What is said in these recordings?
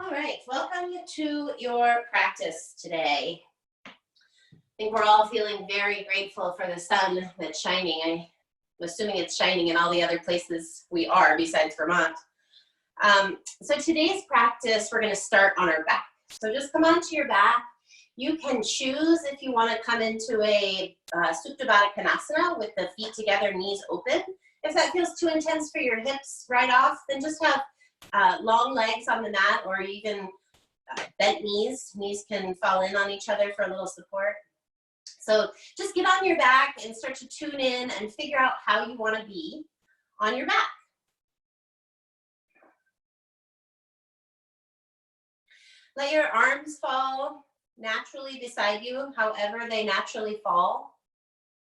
All right, welcome to your practice today. I think we're all feeling very grateful for the sun that's shining. I'm assuming it's shining in all the other places we are besides Vermont. So today's practice, we're going to start on our back. So just come onto your back. You can choose if you want to come into a Supta Baddha Konasana with the feet together, knees open. If that feels too intense for your hips right off, then just have long legs on the mat, or even bent knees. Knees can fall in on each other for a little support. So just get on your back and start to tune in and figure out how you want to be on your back. Let your arms fall naturally beside you, however they naturally fall.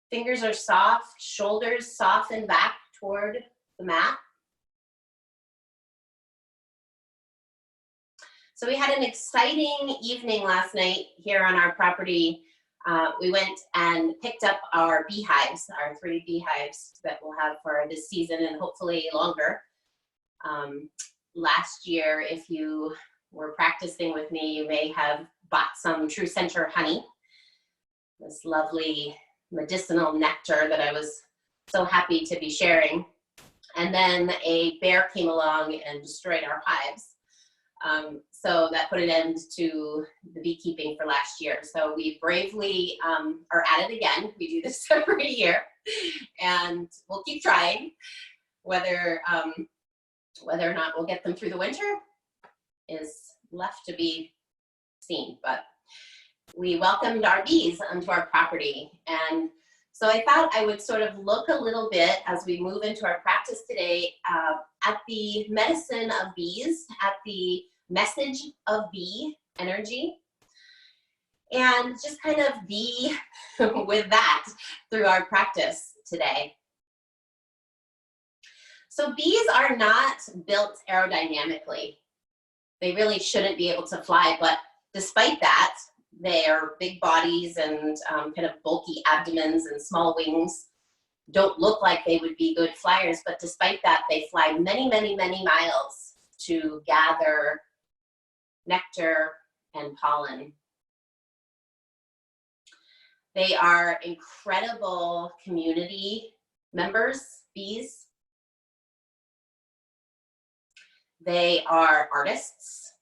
Fingers are soft, shoulders soften back toward the mat. So we had an exciting evening last night here on our property. We went and picked up our beehives, our 3 beehives that we'll have for this season and hopefully longer. Last year, if you were practicing with me, you may have bought some True Center honey, this lovely medicinal nectar that I was so happy to be sharing. And then a bear came along and destroyed our hives. So that put an end to the beekeeping for last year. So we bravely are at it again. We do this every year, and we'll keep trying. Whether or not we'll get them through the winter is left to be seen. But we welcomed our bees onto our property, and so I thought I would sort of look a little bit as we move into our practice today at the medicine of bees, at the message of bee energy, and just kind of be with that through our practice today. So bees are not built aerodynamically. They really shouldn't be able to fly, but despite that, their big bodies and kind of bulky abdomens and small wings don't look like they would be good flyers, but despite that, they fly many, many, many miles to gather nectar and pollen. They are incredible community members, bees. They are artists.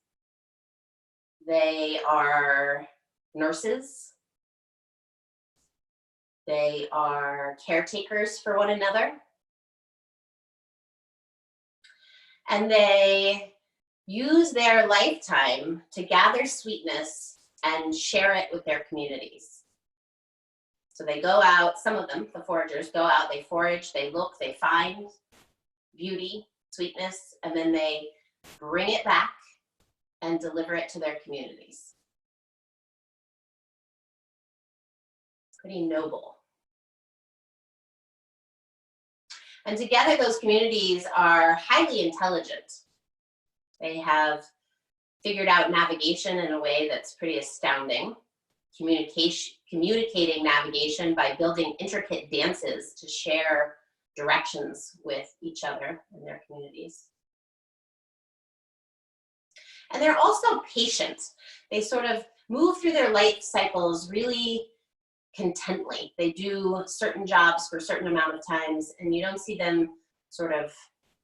They are nurses. They are caretakers for one another. And they use their lifetime to gather sweetness and share it with their communities. So they go out, some of them, the foragers, go out, they forage, they look, they find beauty, sweetness, and then they bring it back and deliver it to their communities. Pretty noble. And together those communities are highly intelligent. They have figured out navigation in a way that's pretty astounding. Communicating navigation by building intricate dances to share directions with each other in their communities. And they're also patient. They sort of move through their life cycles really contently. They do certain jobs for a certain amount of times, and you don't see them sort of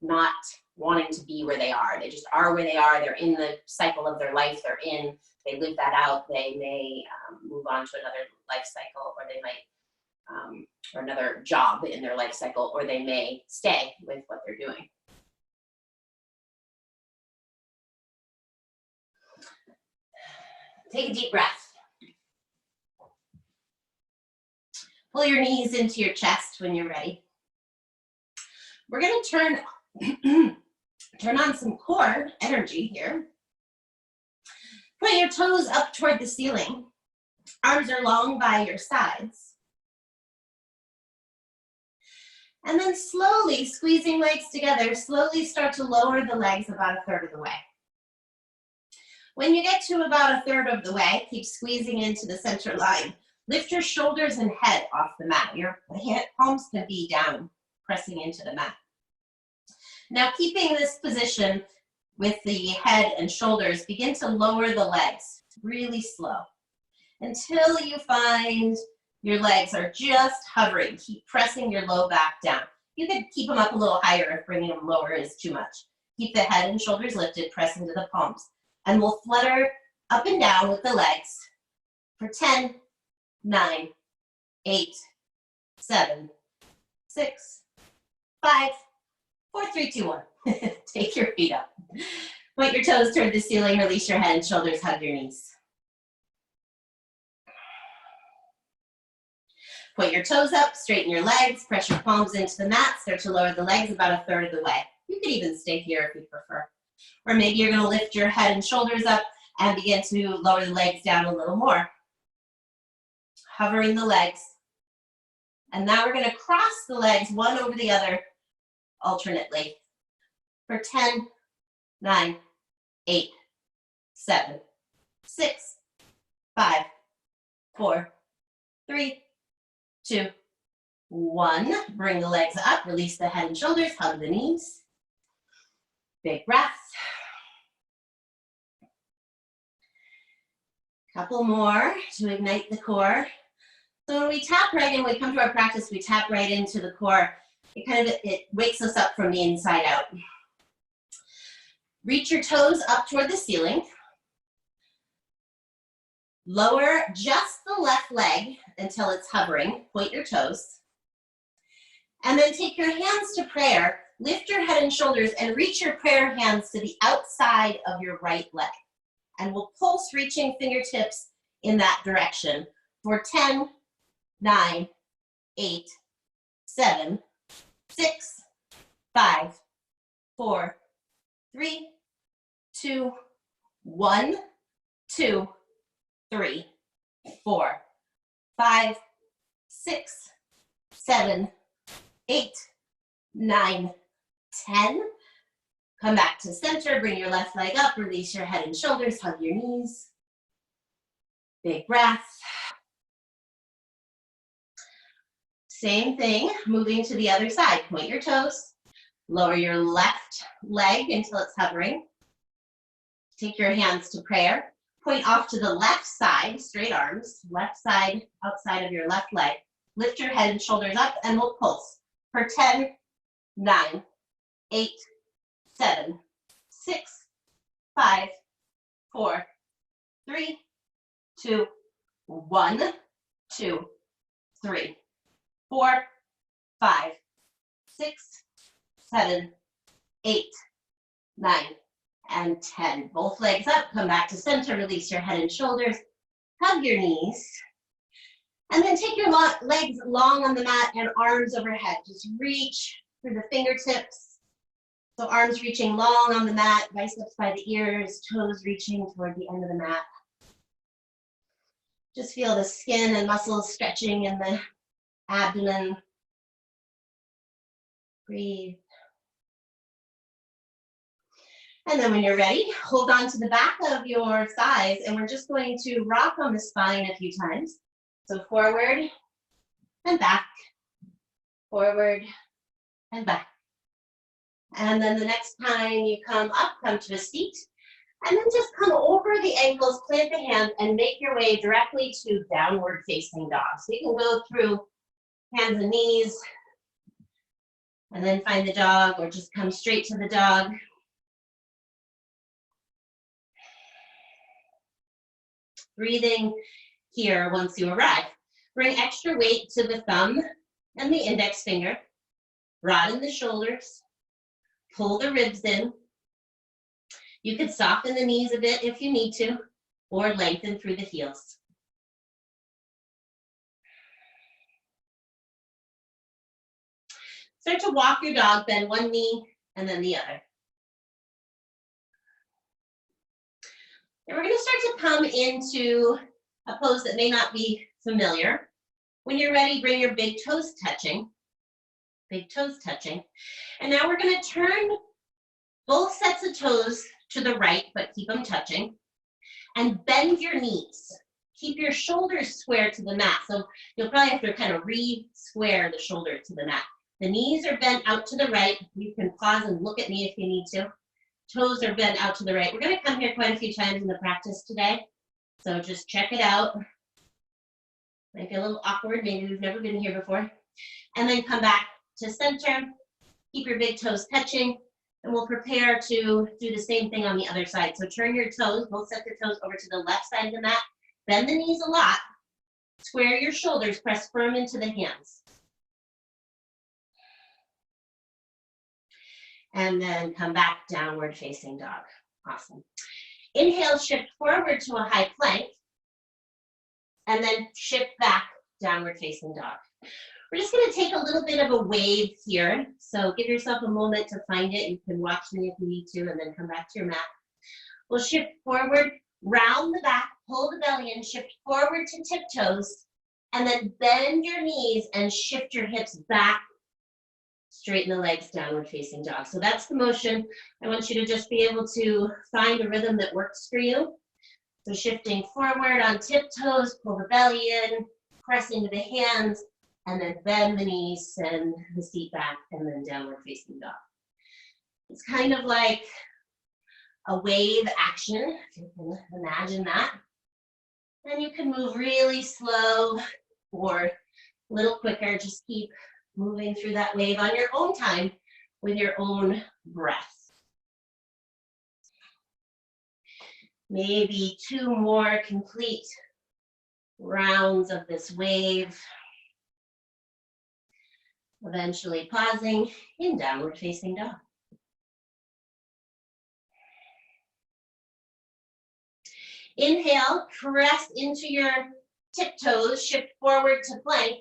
not wanting to be where they are. They just are where they are. They're in the cycle of their life they're in. They live that out. They may move on to another life cycle, or they might, or another job in their life cycle, or they may stay with what they're doing. Take a deep breath. Pull your knees into your chest when you're ready. We're going to turn on some core energy here. Point your toes up toward the ceiling. Arms are long by your sides. And then slowly, squeezing legs together, slowly start to lower the legs about 1/3 of the way. When you get to about 1/3 of the way, keep squeezing into the center line. Lift your shoulders and head off the mat. Your palms can be down, pressing into the mat. Now, keeping this position, with the head and shoulders, begin to lower the legs really slow until you find your legs are just hovering. Keep pressing your low back down. You could keep them up a little higher if bringing them lower is too much. Keep the head and shoulders lifted, press into the palms. And we'll flutter up and down with the legs for 10, 9, 8, 7, 6, 5, 4, 3, 2, 1. Take your feet up. Point your toes toward the ceiling, release your head and shoulders, hug your knees. Point your toes up, straighten your legs, press your palms into the mat, start to lower the legs about a third of the way. You could even stay here if you prefer. Or maybe you're gonna lift your head and shoulders up and begin to lower the legs down a little more. Hovering the legs. And now we're gonna cross the legs one over the other alternately for 10, 9, 8, 7, 6, 5, 4, 3, 2, 1. Bring the legs up, release the head and shoulders, hug the knees. Big breath. Couple more to ignite the core. So when we tap right in, when we come to our practice, we tap right into the core. It wakes us up from the inside out. Reach your toes up toward the ceiling. Lower just the left leg until it's hovering. Point your toes. And then take your hands to prayer. Lift your head and shoulders and reach your prayer hands to the outside of your right leg. And we'll pulse reaching fingertips in that direction for 10, 9, 8, 7, 6, 5, 4, 3, 2, 1, 2, 3, 4, 5, 6, 7, 8, 9, 10. Come back to center, bring your left leg up, release your head and shoulders, hug your knees. Big breath. Same thing, moving to the other side. Point your toes, lower your left leg until it's hovering. Take your hands to prayer. Point off to the left side, straight arms, left side, outside of your left leg. Lift your head and shoulders up and we'll pulse for 10, 9, 8, 7, 6, 5, 4, 3, 2, 1, 2, 3, 4, 5, 6, 7, 8, 9, and 10. Both legs up, come back to center, release your head and shoulders, hug your knees, and then take your legs long on the mat and arms overhead. Just reach through the fingertips. So arms reaching long on the mat, biceps by the ears, toes reaching toward the end of the mat. Just feel the skin and muscles stretching in the abdomen. Breathe. And then when you're ready, hold on to the back of your thighs and we're just going to rock on the spine a few times. So forward and back, forward and back. And then the next time you come up, come to a seat, and then just come over the ankles, plant the hands, and make your way directly to downward facing dog. So you can go through hands and knees, and then find the dog, or just come straight to the dog. Breathing here once you arrive. Bring extra weight to the thumb and the index finger. Broaden the shoulders. Pull the ribs in. You could soften the knees a bit if you need to, or lengthen through the heels. Start to walk your dog, bend one knee and then the other. And we're going to start to come into a pose that may not be familiar. When you're ready, bring your big toes touching. Big toes touching. And now we're going to turn both sets of toes to the right, but keep them touching. And bend your knees. Keep your shoulders square to the mat. So you'll probably have to kind of re-square the shoulder to the mat. The knees are bent out to the right. You can pause and look at me if you need to. Toes are bent out to the right. We're going to come here quite a few times in the practice today. So just check it out. Might be a little awkward. Maybe we've never been here before. And then come back to center. Keep your big toes touching. And we'll prepare to do the same thing on the other side. So turn your toes, both sets of toes over to the left side of the mat. Bend the knees a lot. Square your shoulders. Press firm into the hands. And then come back, downward facing dog. Awesome. Inhale, shift forward to a high plank. And then shift back, downward facing dog. We're just gonna take a little bit of a wave here. So give yourself a moment to find it. You can watch me if you need to, and then come back to your mat. We'll shift forward, round the back, pull the belly in, shift forward to tiptoes, and then bend your knees and shift your hips back. Straighten the legs, downward facing dog. So that's the motion. I want you to just be able to find a rhythm that works for you. So shifting forward on tiptoes, pull the belly in, press into the hands, and then bend the knees, send the seat back, and then downward facing dog. It's kind of like a wave action, if you can imagine that. Then you can move really slow or a little quicker. Just keep moving through that wave on your own time with your own breath. Maybe 2 more complete rounds of this wave. Eventually pausing in downward facing dog. Inhale, press into your tiptoes, shift forward to plank,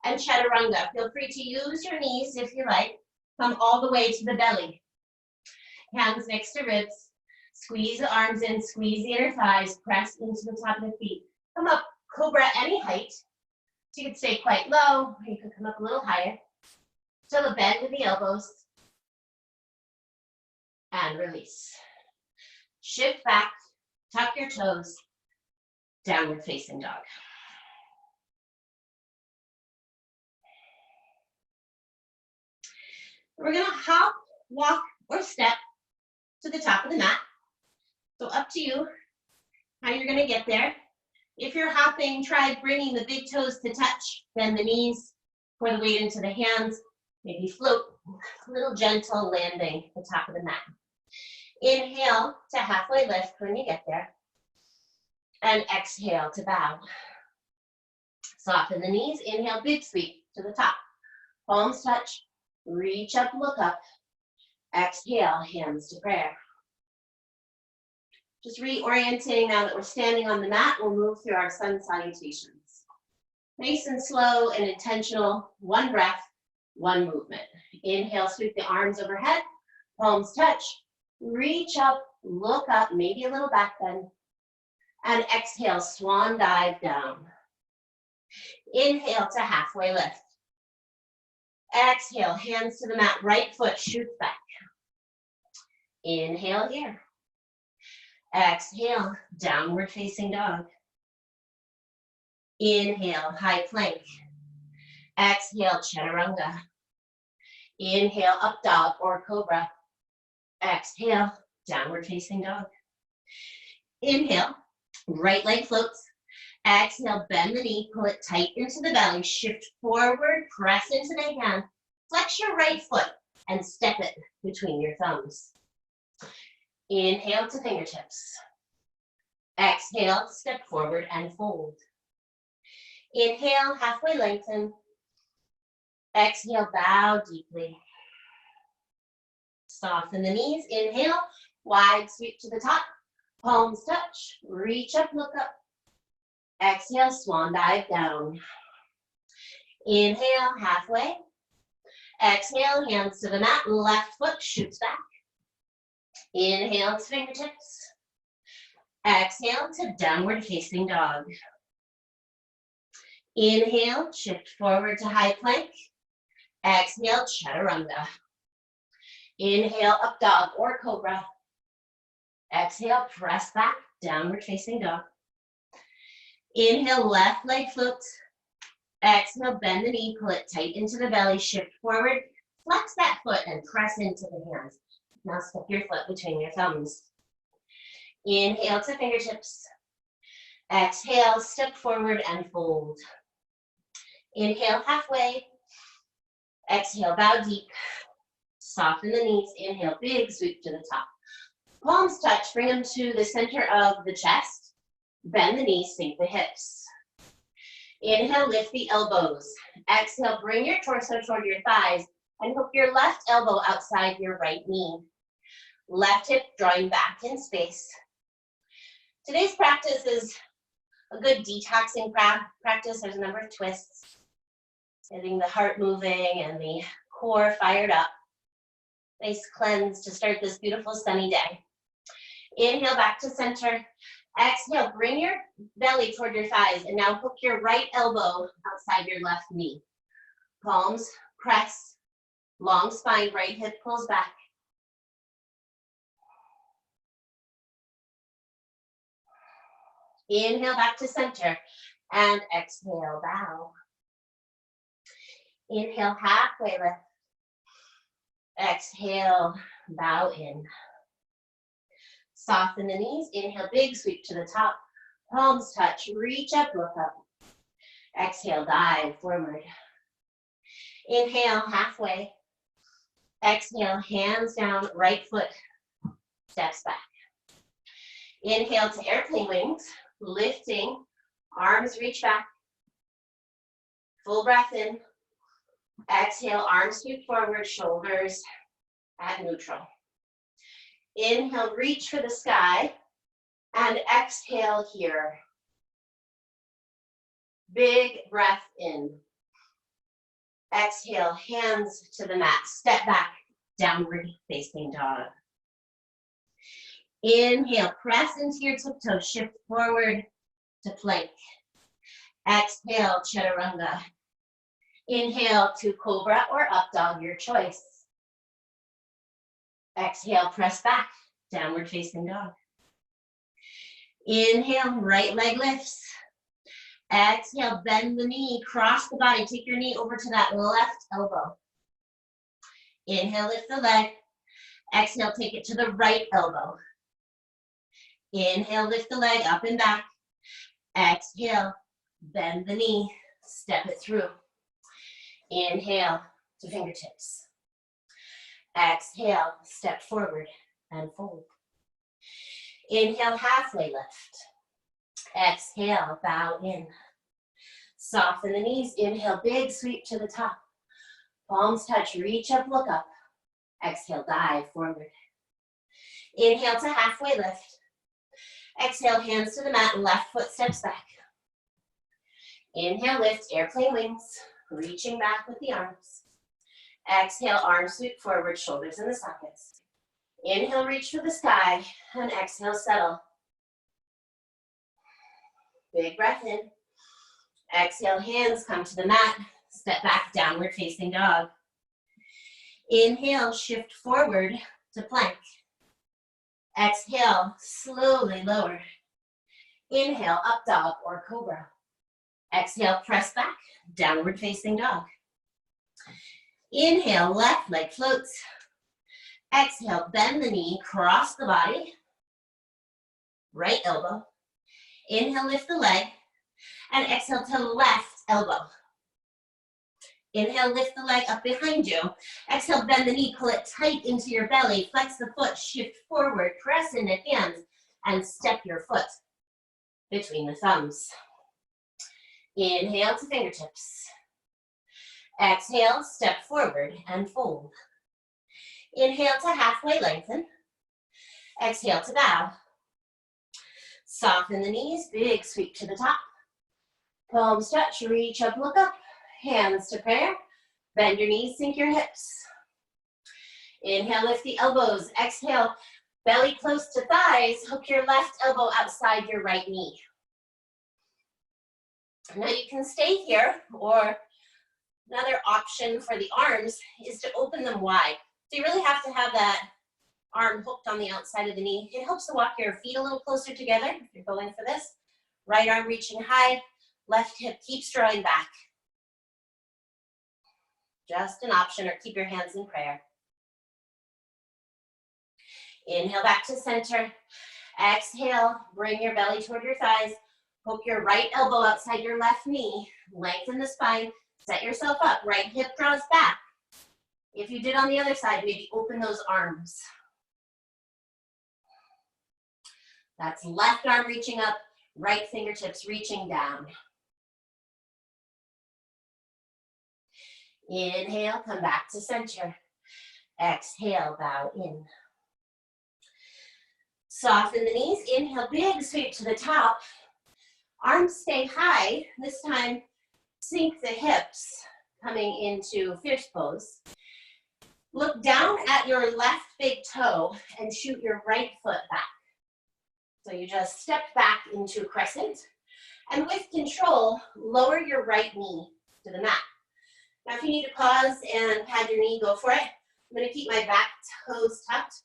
and chaturanga. Feel free to use your knees if you like. Come all the way to the belly. Hands next to ribs. Squeeze the arms in, squeeze the inner thighs, press into the top of the feet. Come up, cobra any height. So you could stay quite low, or you could come up a little higher. So the bend with the elbows. And release. Shift back, tuck your toes, downward facing dog. We're gonna hop, walk, or step to the top of the mat. So up to you how you're gonna get there. If you're hopping, try bringing the big toes to touch. Bend the knees, pour the weight into the hands. Maybe float, a little gentle landing at the top of the mat. Inhale to halfway lift when you get there. And exhale to bow. Soften the knees. Inhale, big sweep to the top. Palms touch. Reach up, look up. Exhale, hands to prayer. Just reorienting now that we're standing on the mat, we'll move through our sun salutations. Nice and slow and intentional, 1 breath, 1 movement. Inhale, sweep the arms overhead, palms touch, reach up, look up, maybe a little back bend, and exhale, swan dive down. Inhale to halfway lift. Exhale, hands to the mat, right foot shoots back. Inhale here. Exhale, downward facing dog. Inhale, high plank. Exhale, chaturanga. Inhale, up dog or cobra. Exhale, downward facing dog. Inhale, right leg floats. Exhale, bend the knee, pull it tight into the belly, shift forward, press into the hand, flex your right foot and step it between your thumbs. Inhale to fingertips. Exhale, step forward and fold. Inhale, halfway lengthen. Exhale, bow deeply. Soften the knees. Inhale, wide sweep to the top. Palms touch. Reach up, look up. Exhale, swan dive down. Inhale, halfway. Exhale, hands to the mat. Left foot shoots back. Inhale to fingertips. Exhale to downward facing dog. Inhale, shift forward to high plank. Exhale, chaturanga. Inhale, up dog or cobra. Exhale, press back, downward facing dog. Inhale, left leg floats. Exhale, bend the knee, pull it tight into the belly, shift forward, flex that foot and press into the hands. Now step your foot between your thumbs. Inhale to fingertips. Exhale, step forward and fold. Inhale halfway. Exhale, bow deep. Soften the knees. Inhale, big sweep to the top. Palms touch, bring them to the center of the chest. Bend the knees, sink the hips. Inhale, lift the elbows. Exhale, bring your torso toward your thighs and hook your left elbow outside your right knee. Left hip drawing back in space. Today's practice is a good detoxing practice. There's a number of twists, getting the heart moving and the core fired up. Nice cleanse to start this beautiful sunny day. Inhale back to center. Exhale, bring your belly toward your thighs and now hook your right elbow outside your left knee. Palms press, long spine, right hip pulls back. Inhale back to center and exhale, bow. Inhale, halfway lift. Exhale, bow in. Soften the knees. Inhale, big sweep to the top. Palms touch, reach up, look up. Exhale, dive forward. Inhale, halfway. Exhale, hands down, right foot steps back. Inhale to airplane wings, lifting, arms reach back. Full breath in. Exhale, arms sweep forward, shoulders at neutral. Inhale, reach for the sky, and exhale here. Big breath in. Exhale, hands to the mat, step back, downward facing dog. Inhale, press into your tiptoes, shift forward to plank. Exhale, chaturanga. Inhale to cobra or up dog, your choice. Exhale, press back, downward facing dog. Inhale, right leg lifts. Exhale, bend the knee, cross the body, take your knee over to that left elbow. Inhale, lift the leg. Exhale, take it to the right elbow. Inhale, lift the leg up and back. Exhale, bend the knee, step it through. Inhale to fingertips. Exhale, step forward and fold. Inhale, halfway lift. Exhale, bow in. Soften the knees. Inhale, big sweep to the top. Palms touch, reach up, look up. Exhale, dive forward. Inhale to halfway lift. Exhale, hands to the mat, left foot steps back. Inhale, lift, airplane wings, reaching back with the arms. Exhale, arms sweep forward, shoulders in the sockets. Inhale, reach for the sky, and exhale, settle. Big breath in. Exhale, hands come to the mat, step back, downward facing dog. Inhale, shift forward to plank. Exhale, slowly lower. Inhale, up dog or cobra. Exhale, press back, downward facing dog. Inhale, left leg floats. Exhale, bend the knee, cross the body. Right elbow. Inhale, lift the leg. And exhale to left elbow. Inhale, lift the leg up behind you. Exhale, bend the knee, pull it tight into your belly. Flex the foot, shift forward, press into hands, and step your foot between the thumbs. Inhale to fingertips. Exhale, step forward and fold. Inhale to halfway lengthen. Exhale to bow. Soften the knees, big sweep to the top. Palms touch, reach up, look up. Hands to prayer. Bend your knees, sink your hips. Inhale, lift the elbows. Exhale, belly close to thighs. Hook your left elbow outside your right knee. Now you can stay here, or another option for the arms is to open them wide. So you really have to have that arm hooked on the outside of the knee. It helps to walk your feet a little closer together if you're going for this. Right arm reaching high, left hip keeps drawing back. Just an option, or keep your hands in prayer. Inhale back to center. Exhale, bring your belly toward your thighs. Hook your right elbow outside your left knee. Lengthen the spine. Set yourself up. Right hip draws back. If you did on the other side, maybe open those arms. That's left arm reaching up, right fingertips reaching down. Inhale, come back to center. Exhale, bow in. Soften the knees. Inhale, big sweep to the top. Arms stay high. This time, sink the hips, coming into fish pose. Look down at your left big toe and shoot your right foot back. So you just step back into crescent. And with control, lower your right knee to the mat. Now if you need to pause and pad your knee, go for it. I'm going to keep my back toes tucked.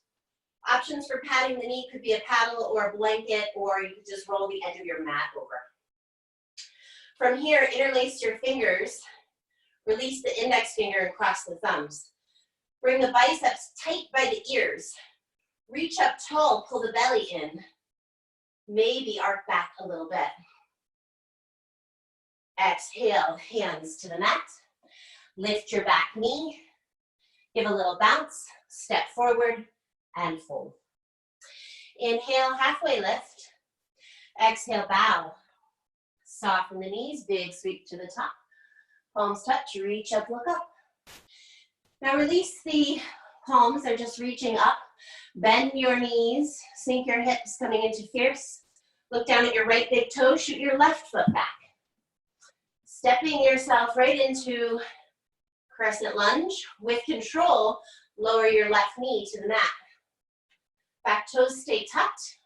Options for padding the knee could be a paddle or a blanket, or you could just roll the edge of your mat over. From here, interlace your fingers. Release the index finger and cross the thumbs. Bring the biceps tight by the ears. Reach up tall, pull the belly in. Maybe arc back a little bit. Exhale, hands to the mat. Lift your back knee. Give a little bounce. Step forward and fold. Inhale, halfway lift. Exhale, bow. Soften the knees, big sweep to the top. Palms touch, reach up, look up. Now release the palms, they're just reaching up. Bend your knees, sink your hips coming into fierce. Look down at your right big toe, shoot your left foot back. Stepping yourself right into crescent lunge. With control, lower your left knee to the mat. Back toes stay tucked.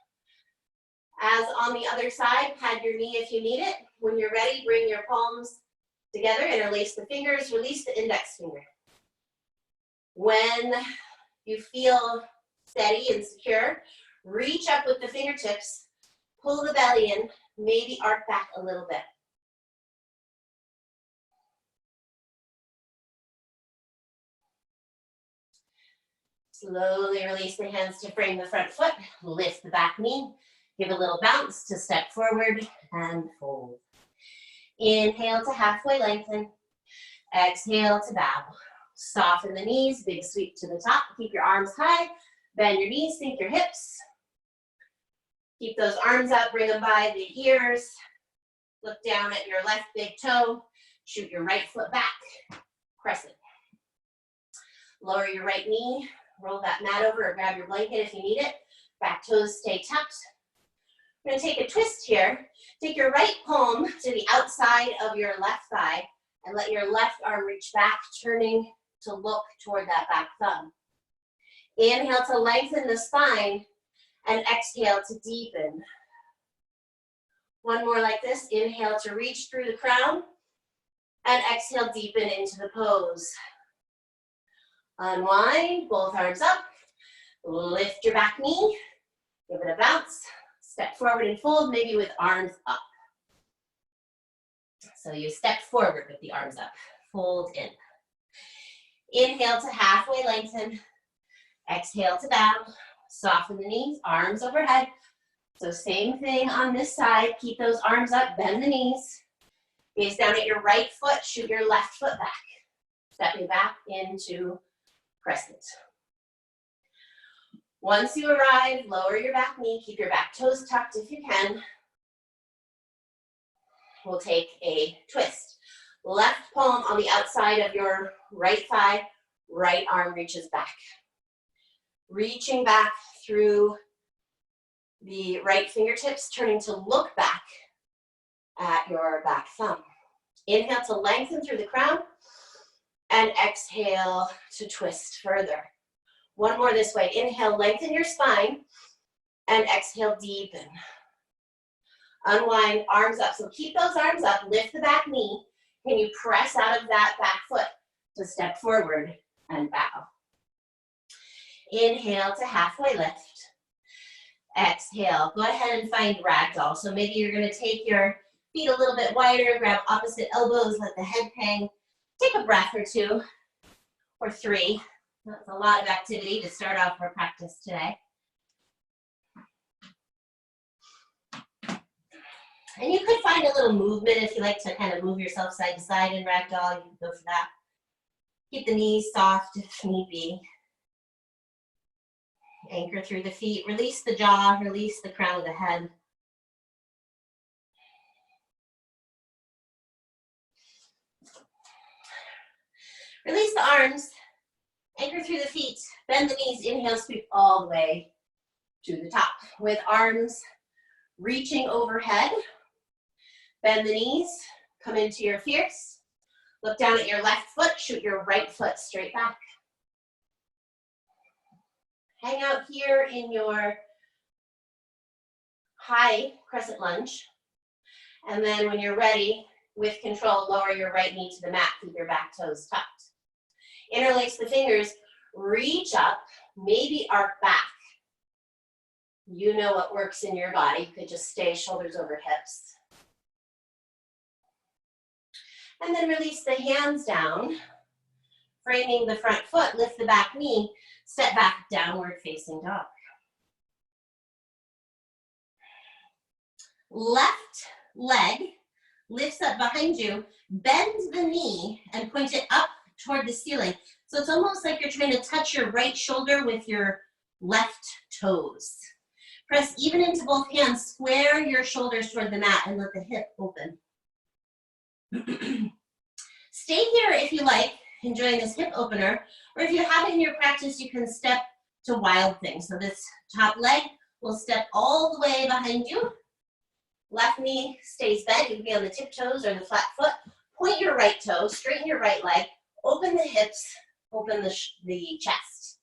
As on the other side, pad your knee if you need it. When you're ready, bring your palms together, interlace the fingers, release the index finger. When you feel steady and secure, reach up with the fingertips, pull the belly in, maybe arc back a little bit. Slowly release the hands to frame the front foot, lift the back knee, give a little bounce to step forward and fold. Inhale to halfway lengthen, exhale to bow. Soften the knees, big sweep to the top, keep your arms high, bend your knees, sink your hips. Keep those arms up, bring them by the ears. Look down at your left big toe, shoot your right foot back, crescent. Lower your right knee, roll that mat over or grab your blanket if you need it. Back toes stay tucked. We're gonna take a twist here. Take your right palm to the outside of your left thigh and let your left arm reach back, turning to look toward that back thumb. Inhale to lengthen the spine and exhale to deepen. One more like this. Inhale to reach through the crown and exhale, deepen into the pose. Unwind, both arms up. Lift your back knee. Give it a bounce. Step forward and fold, maybe with arms up. So you step forward with the arms up. Fold in. Inhale to halfway lengthen. Exhale to bow. Soften the knees, arms overhead. So same thing on this side. Keep those arms up, bend the knees. Gaze down at your right foot, shoot your left foot back. Stepping back into crescent. Once you arrive, lower your back knee, keep your back toes tucked if you can. We'll take a twist. Left palm on the outside of your right thigh, right arm reaches back. Reaching back through the right fingertips, turning to look back at your back thumb. Inhale to lengthen through the crown and exhale to twist further. One more this way. Inhale, lengthen your spine and exhale, deepen. Unwind, arms up. So keep those arms up, lift the back knee. Can you press out of that back foot to step forward and bow? Inhale to halfway lift. Exhale, go ahead and find ragdoll. So maybe you're gonna take your feet a little bit wider, grab opposite elbows, let the head hang. Take a breath or two or three. That's a lot of activity to start off our practice today. And you could find a little movement if you like to kind of move yourself side to side in ragdoll. You can go for that. Keep the knees soft if need be. Anchor through the feet. Release the jaw. Release the crown of the head. Release the arms. Anchor through the feet. Bend the knees. Inhale, sweep all the way to the top. With arms reaching overhead. Bend the knees. Come into your fierce. Look down at your left foot. Shoot your right foot straight back. Hang out here in your high crescent lunge. And then when you're ready, with control, lower your right knee to the mat. Keep your back toes tucked. Interlace the fingers. Reach up. Maybe arc back. You know what works in your body. You could just stay shoulders over hips. And then release the hands down. Framing the front foot. Lift the back knee. Step back, downward facing dog. Left leg lifts up behind you. Bend the knee and point it up toward the ceiling. So it's almost like you're trying to touch your right shoulder with your left toes. Press even into both hands. Square your shoulders toward the mat and let the hip open. Stay here if you like, enjoying this hip opener, or if you have it in your practice, you can step to wild thing. So this top leg will step all the way behind you. Left knee stays bent. You can be on the tiptoes or the flat foot. Point your right toe, straighten your right leg, open the hips, open the chest.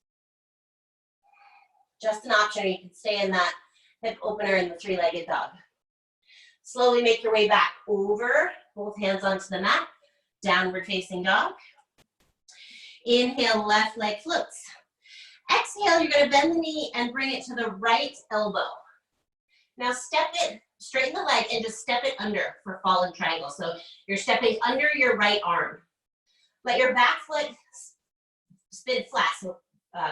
Just an option, or you can stay in that hip opener in the three-legged dog. Slowly make your way back over, both hands onto the mat, downward facing dog. Inhale, left leg floats. Exhale, you're gonna bend the knee and bring it to the right elbow. Now step it, straighten the leg and just step it under for fallen triangle. So you're stepping under your right arm. Let your back foot spin flat, so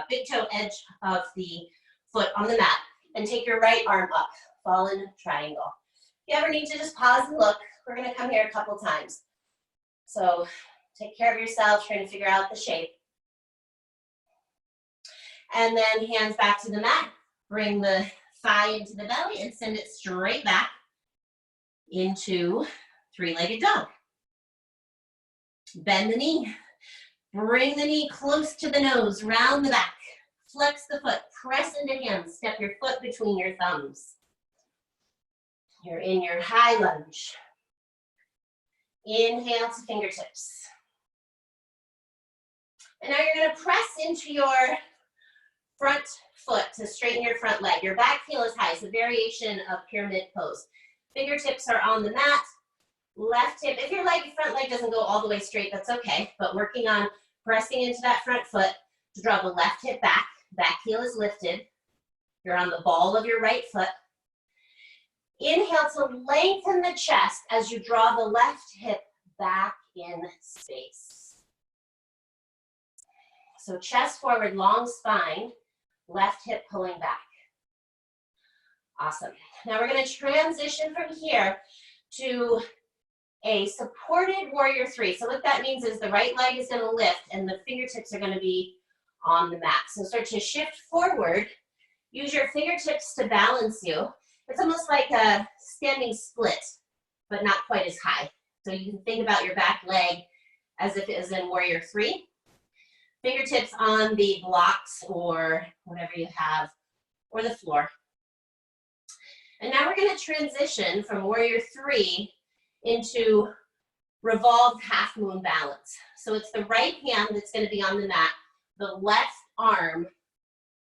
big toe edge of the foot on the mat, and take your right arm up, fallen triangle. If you ever need to just pause and look, we're gonna come here a couple times. So take care of yourself, trying to figure out the shape. And then hands back to the mat. Bring the thigh into the belly and send it straight back into three-legged dog. Bend the knee. Bring the knee close to the nose, round the back. Flex the foot, press into hands. Step your foot between your thumbs. You're in your high lunge. Inhale to fingertips. And now you're gonna press into your front foot to straighten your front leg. Your back heel is high. It's a variation of pyramid pose. Fingertips are on the mat. Left hip, if your front leg doesn't go all the way straight, that's okay. But working on pressing into that front foot to draw the left hip back. Back heel is lifted. You're on the ball of your right foot. Inhale to lengthen the chest as you draw the left hip back in space. So chest forward, long spine, left hip pulling back. Awesome. Now we're going to transition from here to a supported warrior three. So what that means is the right leg is going to lift and the fingertips are going to be on the mat. So start to shift forward. Use your fingertips to balance you. It's almost like a standing split, but not quite as high. So you can think about your back leg as if it is in warrior three. Fingertips on the blocks or whatever you have, or the floor. And now we're going to transition from warrior three into revolved half moon balance. So it's the right hand that's going to be on the mat. The left arm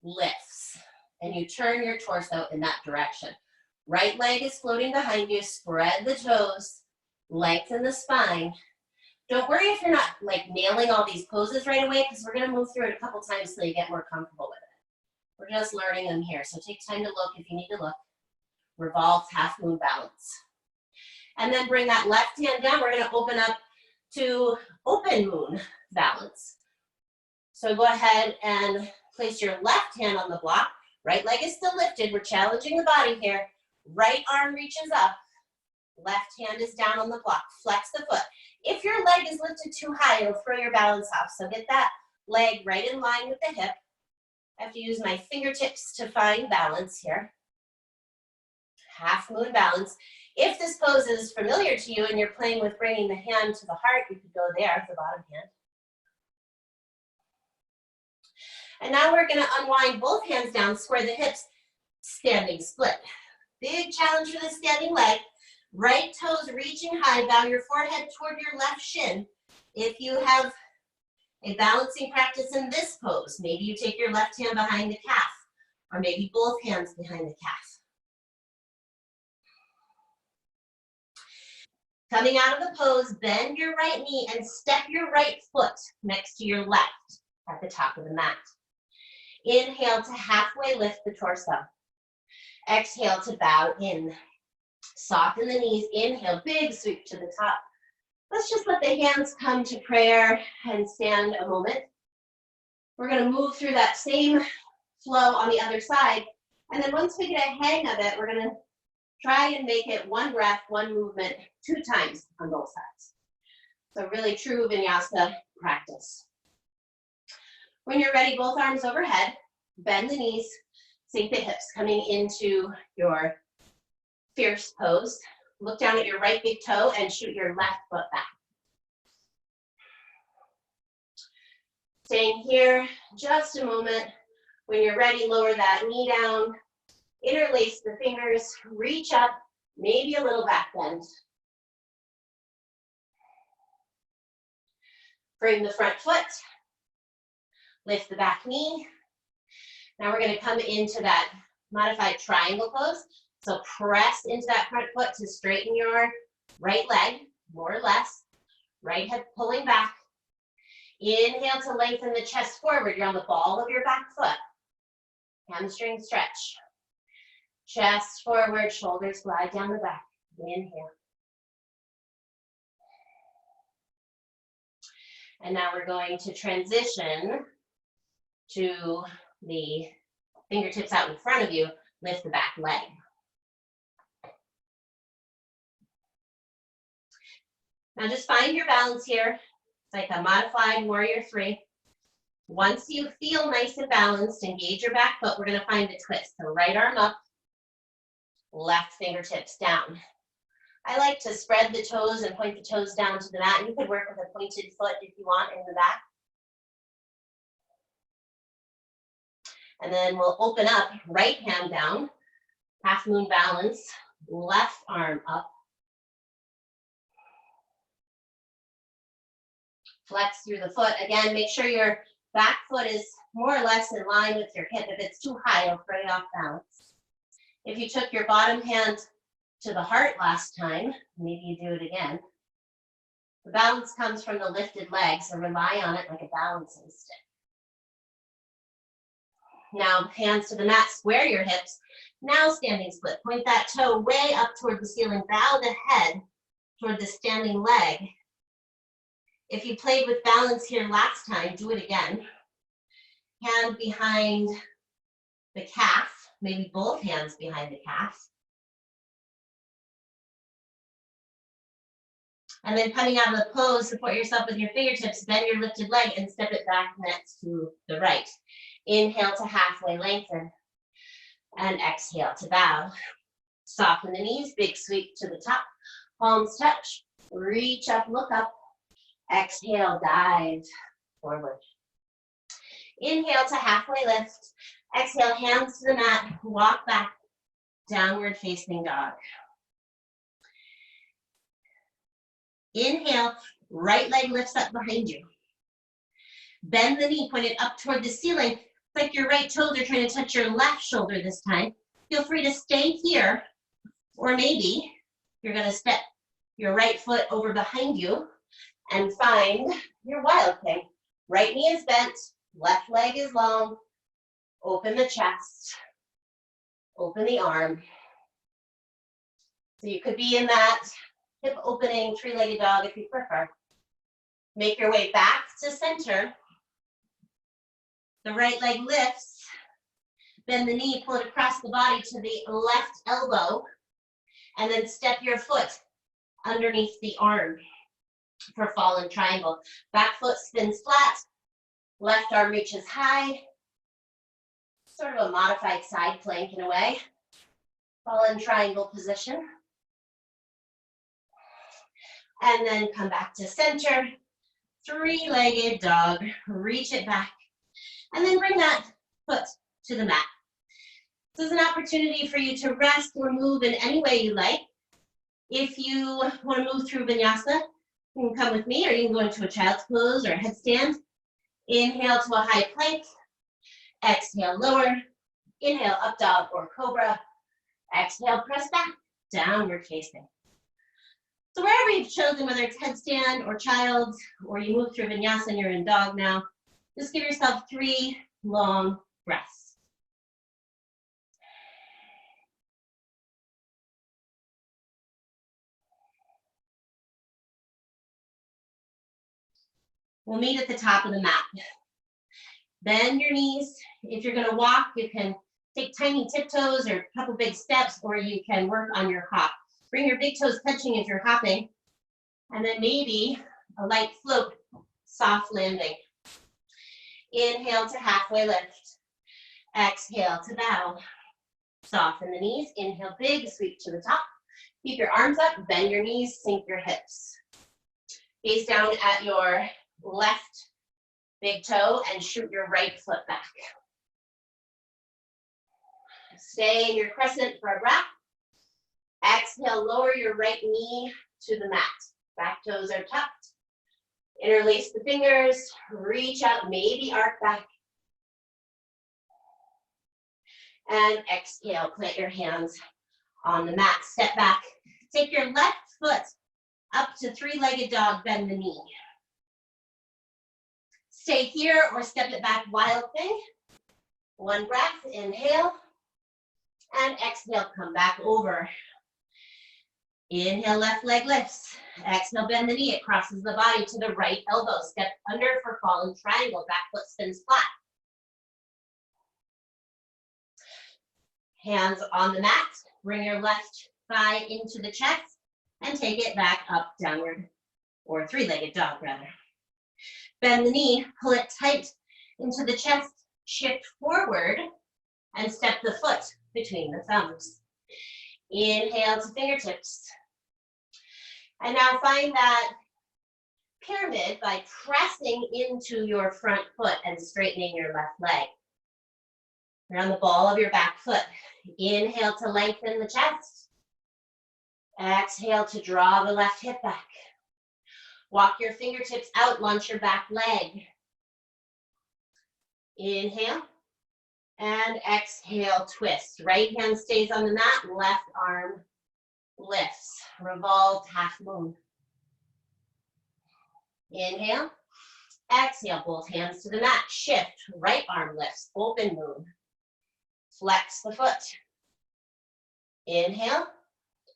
lifts and you turn your torso in that direction. Right leg is floating behind you. Spread the toes, lengthen the spine. Don't worry if you're not like nailing all these poses right away, because we're going to move through it a couple times so you get more comfortable with it. We're just learning them here. So take time to look if you need to look. Revolved half moon balance. And then bring that left hand down. We're going to open up to open moon balance. So go ahead and place your left hand on the block. Right leg is still lifted. We're challenging the body here. Right arm reaches up. Left hand is down on the block. Flex the foot. If your leg is lifted too high, it'll throw your balance off. So get that leg right in line with the hip. I have to use my fingertips to find balance here. Half moon balance. If this pose is familiar to you and you're playing with bringing the hand to the heart, you could go there, the bottom hand. And now we're going to unwind both hands down, square the hips, standing split. Big challenge for the standing leg. Right toes reaching high, bow your forehead toward your left shin. If you have a balancing practice in this pose, maybe you take your left hand behind the calf, or maybe both hands behind the calf. Coming out of the pose, bend your right knee and step your right foot next to your left at the top of the mat. Inhale to halfway lift the torso. Exhale to bow in. Soften the knees. Inhale, big sweep to the top. Let's just let the hands come to prayer and stand a moment. We're going to move through that same flow on the other side. And then once we get a hang of it, we're going to try and make it one breath, one movement, 2 times on both sides. So really true vinyasa practice. When you're ready, both arms overhead, bend the knees, sink the hips, coming into your fierce pose. Look down at your right big toe and shoot your left foot back. Staying here just a moment. When you're ready, lower that knee down, interlace the fingers, reach up, maybe a little back bend. Bring the front foot, lift the back knee. Now we're going to come into that modified triangle pose. So press into that front foot to straighten your right leg, more or less. Right hip pulling back. Inhale to lengthen the chest forward. You're on the ball of your back foot. Hamstring stretch. Chest forward, shoulders glide down the back. Inhale. And now we're going to transition to the fingertips out in front of you. Lift the back leg. Now just find your balance here. It's like a modified warrior 3. Once you feel nice and balanced, engage your back foot. We're going to find a twist. So right arm up, left fingertips down. I like to spread the toes and point the toes down to the mat. You could work with a pointed foot if you want in the back. And then we'll open up, right hand down, half moon balance, left arm up. Flex through the foot. Again, make sure your back foot is more or less in line with your hip. If it's too high, it'll throw you off balance. If you took your bottom hand to the heart last time, maybe you do it again. The balance comes from the lifted leg, so rely on it like a balancing stick. Now, hands to the mat, square your hips. Now standing split. Point that toe way up toward the ceiling. Bow the head toward the standing leg. If you played with balance here last time, do it again. Hand behind the calf, maybe both hands behind the calf. And then coming out of the pose, support yourself with your fingertips, bend your lifted leg and step it back next to the right. Inhale to halfway lengthen and exhale to bow. Soften the knees, big sweep to the top, palms touch, reach up, look up. Exhale, dive forward. Inhale to halfway lift. Exhale, hands to the mat, walk back, downward facing dog. Inhale, right leg lifts up behind you. Bend the knee, point it up toward the ceiling. It's like your right toes are trying to touch your left shoulder this time. Feel free to stay here, or maybe you're going to step your right foot over behind you and find your wild thing. Right knee is bent, left leg is long. Open the chest, open the arm. So you could be in that hip opening three-legged dog if you prefer. Make your way back to center. The right leg lifts. Bend the knee, pull it across the body to the left elbow. And then step your foot underneath the arm for fallen triangle. Back foot spins flat, left arm reaches high, sort of a modified side plank in a way. Fallen triangle position. And then come back to center, three-legged dog, reach it back, and then bring that foot to the mat. This is an opportunity for you to rest or move in any way you like. If you want to move through vinyasa, you can come with me, or you can go into a child's pose or a headstand. Inhale to a high plank. Exhale, lower. Inhale, up dog or cobra. Exhale, press back, downward facing. So wherever you've chosen, whether it's headstand or child, or you move through vinyasa and you're in dog now, just give yourself 3 long breaths. We'll meet at the top of the mat. Bend your knees. If you're gonna walk, you can take tiny tiptoes or a couple big steps, or you can work on your hop. Bring your big toes touching if you're hopping, and then maybe a light float, soft landing. Inhale to halfway lift. Exhale to bow. Soften the knees. Inhale, big sweep to the top. Keep your arms up, bend your knees, sink your hips. Gaze down at your left big toe and shoot your right foot back. Stay in your crescent for a breath. Exhale, lower your right knee to the mat. Back toes are tucked. Interlace the fingers, reach out, maybe arc back. And exhale, plant your hands on the mat. Step back. Take your left foot up to three-legged dog, bend the knee. Stay here or step it back, wild thing. One breath, inhale. And exhale, come back over. Inhale, left leg lifts. Exhale, bend the knee. It crosses the body to the right elbow. Step under for fallen triangle. Back foot spins flat. Hands on the mat. Bring your left thigh into the chest and take it back up, downward, or three-legged dog rather. Bend the knee, pull it tight into the chest, shift forward, and step the foot between the thumbs. Inhale to fingertips. And now find that pyramid by pressing into your front foot and straightening your left leg. You're on the ball of your back foot. Inhale to lengthen the chest. Exhale to draw the left hip back. Walk your fingertips out, launch your back leg. Inhale. And exhale, twist. Right hand stays on the mat, left arm lifts. Revolved half moon. Inhale. Exhale, both hands to the mat. Shift, right arm lifts, open moon. Flex the foot. Inhale.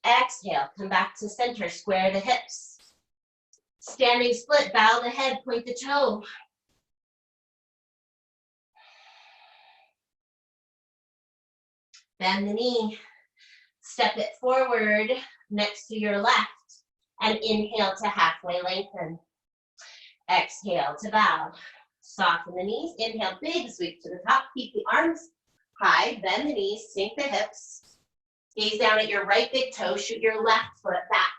Exhale, come back to center, square the hips. Standing split, bow the head, point the toe. Bend the knee, step it forward next to your left, and inhale to halfway lengthen. Exhale to bow. Soften the knees, inhale, big sweep to the top, keep the arms high, bend the knees, sink the hips. Gaze down at your right big toe, shoot your left foot back.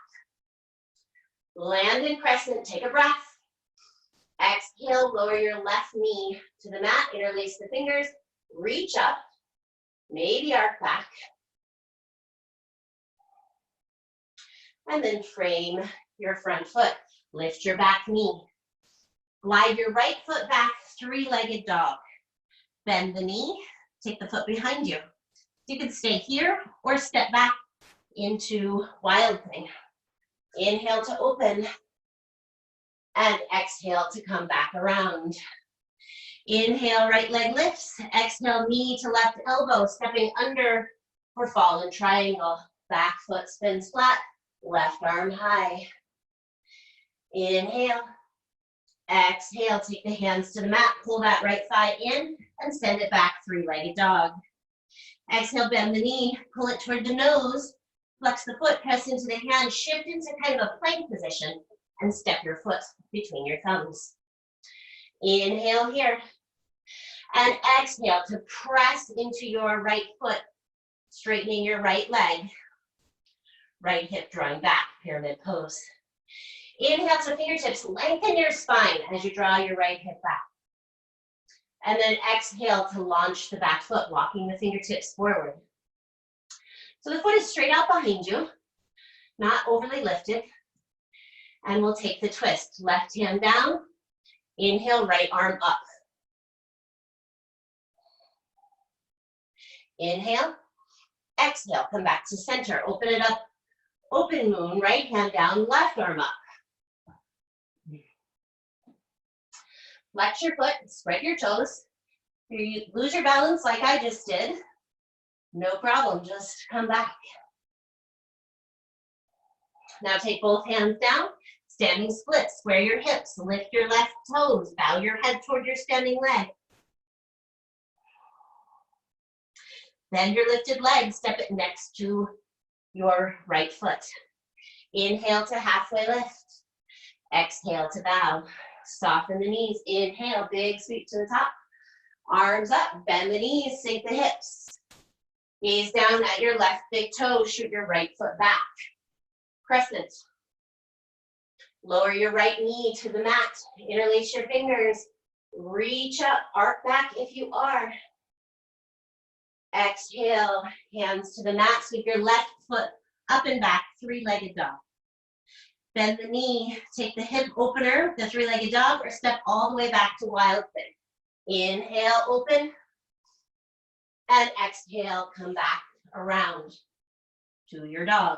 Land in crescent, take a breath. Exhale, lower your left knee to the mat, interlace the fingers, reach up, maybe arc back. And then frame your front foot. Lift your back knee. Glide your right foot back, three-legged dog. Bend the knee, take the foot behind you. You can stay here or step back into wild thing. Inhale to open and exhale to come back around. Inhale, right leg lifts. Exhale, knee to left elbow, stepping under for fallen triangle. Back foot spins flat, left arm high. Inhale. Exhale, take the hands to the mat, pull that right thigh in and send it back, three-legged dog. Exhale, bend the knee, pull it toward the nose, Flex the foot, press into the hand, shift into kind of a plank position, and step your foot between your thumbs. Inhale here. And exhale to press into your right foot, straightening your right leg. Right hip drawing back, pyramid pose. Inhale to fingertips, lengthen your spine as you draw your right hip back. And then exhale to launch the back foot, walking the fingertips forward. So the foot is straight out behind you, not overly lifted. And we'll take the twist. Left hand down, inhale, right arm up. Inhale, exhale, come back to center, open it up, open moon, right hand down, left arm up. Flex your foot, spread your toes. If you lose your balance like I just did, no problem, just come back. Now take both hands down, standing split, square your hips, lift your left toes, bow your head toward your standing leg. Bend your lifted leg, step it next to your right foot. Inhale to halfway lift. Exhale to bow. Soften the knees. Inhale, big sweep to the top. Arms up, bend the knees, sink the hips. Gaze down at your left big toe, shoot your right foot back. Crescent. Lower your right knee to the mat. Interlace your fingers. Reach up, arc back if you are. Exhale, hands to the mat, sweep your left foot up and back, three-legged dog. Bend the knee, take the hip opener, the three-legged dog, or step all the way back to wild thing. Inhale, open, and exhale, come back around to your dog.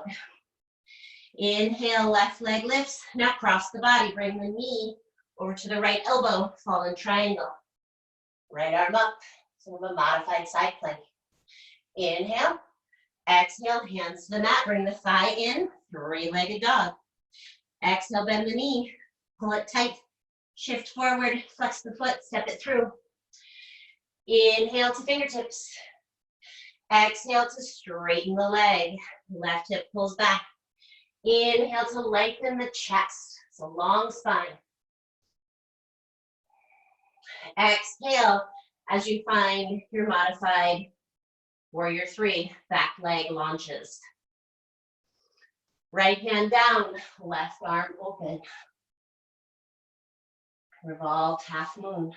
Inhale, left leg lifts, now cross the body, bring the knee over to the right elbow, fallen triangle. Right arm up, sort of a modified side plank. Inhale, exhale, hands to the mat, bring the thigh in, three-legged dog. Exhale, bend the knee, pull it tight, shift forward, flex the foot, step it through. Inhale to fingertips. Exhale to straighten the leg, left hip pulls back. Inhale to lengthen the chest, it's a long spine. Exhale as you find your modified warrior three, back leg launches. Right hand down, left arm open. Revolved half moon.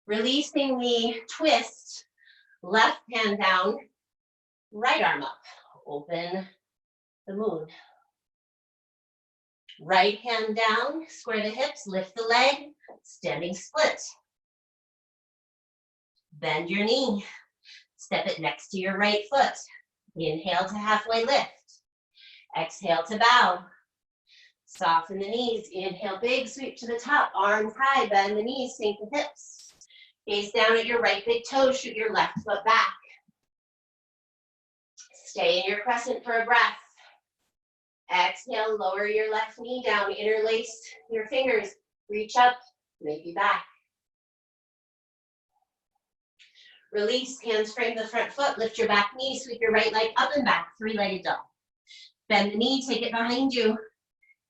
Releasing the twist, left hand down, right arm up. Open the moon. Right hand down, square the hips, lift the leg, standing split. Bend your knee. Step it next to your right foot. Inhale to halfway lift. Exhale to bow. Soften the knees. Inhale, big sweep to the top. Arms high, bend the knees, sink the hips. Gaze down at your right big toe, shoot your left foot back. Stay in your crescent for a breath. Exhale, lower your left knee down, interlace your fingers, reach up, maybe back. Release, hands frame the front foot, lift your back knee, sweep your right leg up and back, three-legged dog. Bend the knee, take it behind you.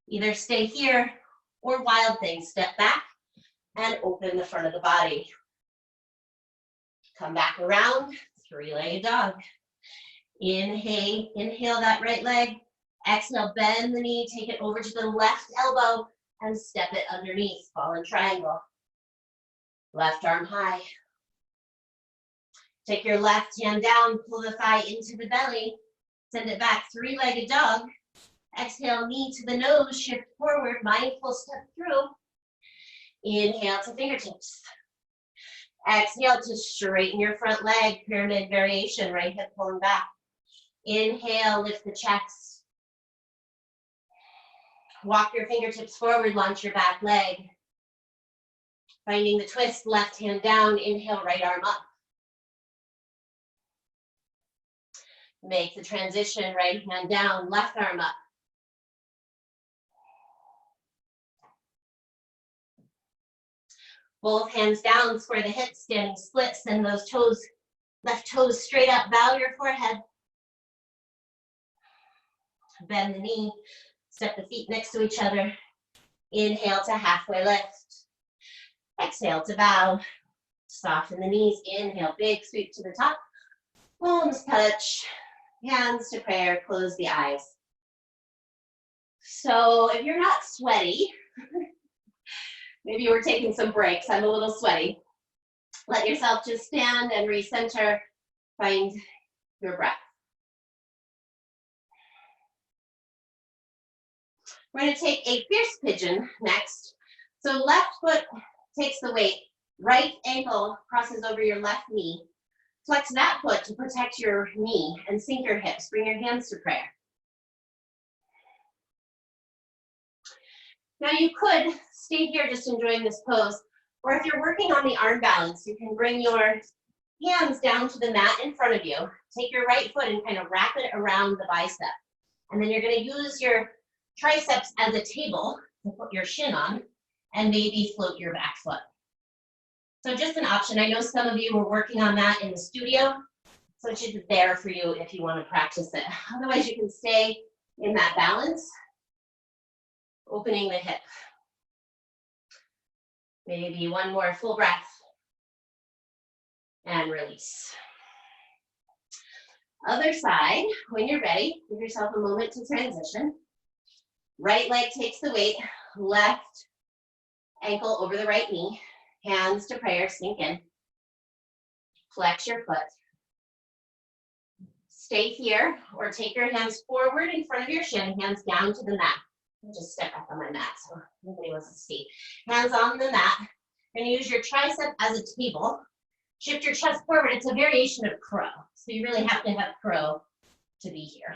Either stay here or wild thing. Step back and open the front of the body. Come back around, three-legged dog. Inhale that right leg. Exhale, bend the knee, take it over to the left elbow and step it underneath, fallen triangle. Left arm high. Take your left hand down, pull the thigh into the belly, send it back, three-legged dog. Exhale, knee to the nose, shift forward, mindful step through. Inhale to fingertips. Exhale to straighten your front leg, pyramid variation, right hip pulling back. Inhale, lift the chest. Walk your fingertips forward, launch your back leg. Finding the twist, left hand down, inhale, right arm up. Make the transition, right hand down, left arm up. Both hands down, square the hips, standing split, send those toes, left toes straight up, bow your forehead. Bend the knee, step the feet next to each other. Inhale to halfway lift. Exhale to bow. Soften the knees. Inhale, big sweep to the top. Palms touch. Hands to prayer. Close the eyes. So if you're not sweaty, maybe you were taking some breaks. I'm a little sweaty. Let yourself just stand and recenter. Find your breath. We're going to take a fierce pigeon next. So left foot takes the weight. Right ankle crosses over your left knee. Flex that foot to protect your knee and sink your hips. Bring your hands to prayer. Now you could stay here just enjoying this pose, or if you're working on the arm balance, you can bring your hands down to the mat in front of you. Take your right foot and kind of wrap it around the bicep. And then you're going to use your triceps as a table to put your shin on and maybe float your back foot. So just an option. I know some of you were working on that in the studio, so it should be there for you if you want to practice it. Otherwise, you can stay in that balance, opening the hip. Maybe one more full breath and release. Other side, when you're ready, give yourself a moment to transition. Right leg takes the weight, left ankle over the right knee, hands to prayer, sink in. Flex your foot. Stay here or take your hands forward in front of your shin, hands down to the mat. I'll just step up on my mat so nobody wants to see. Hands on the mat. You're going to use your tricep as a table. Shift your chest forward. It's a variation of crow. So you really have to have crow to be here.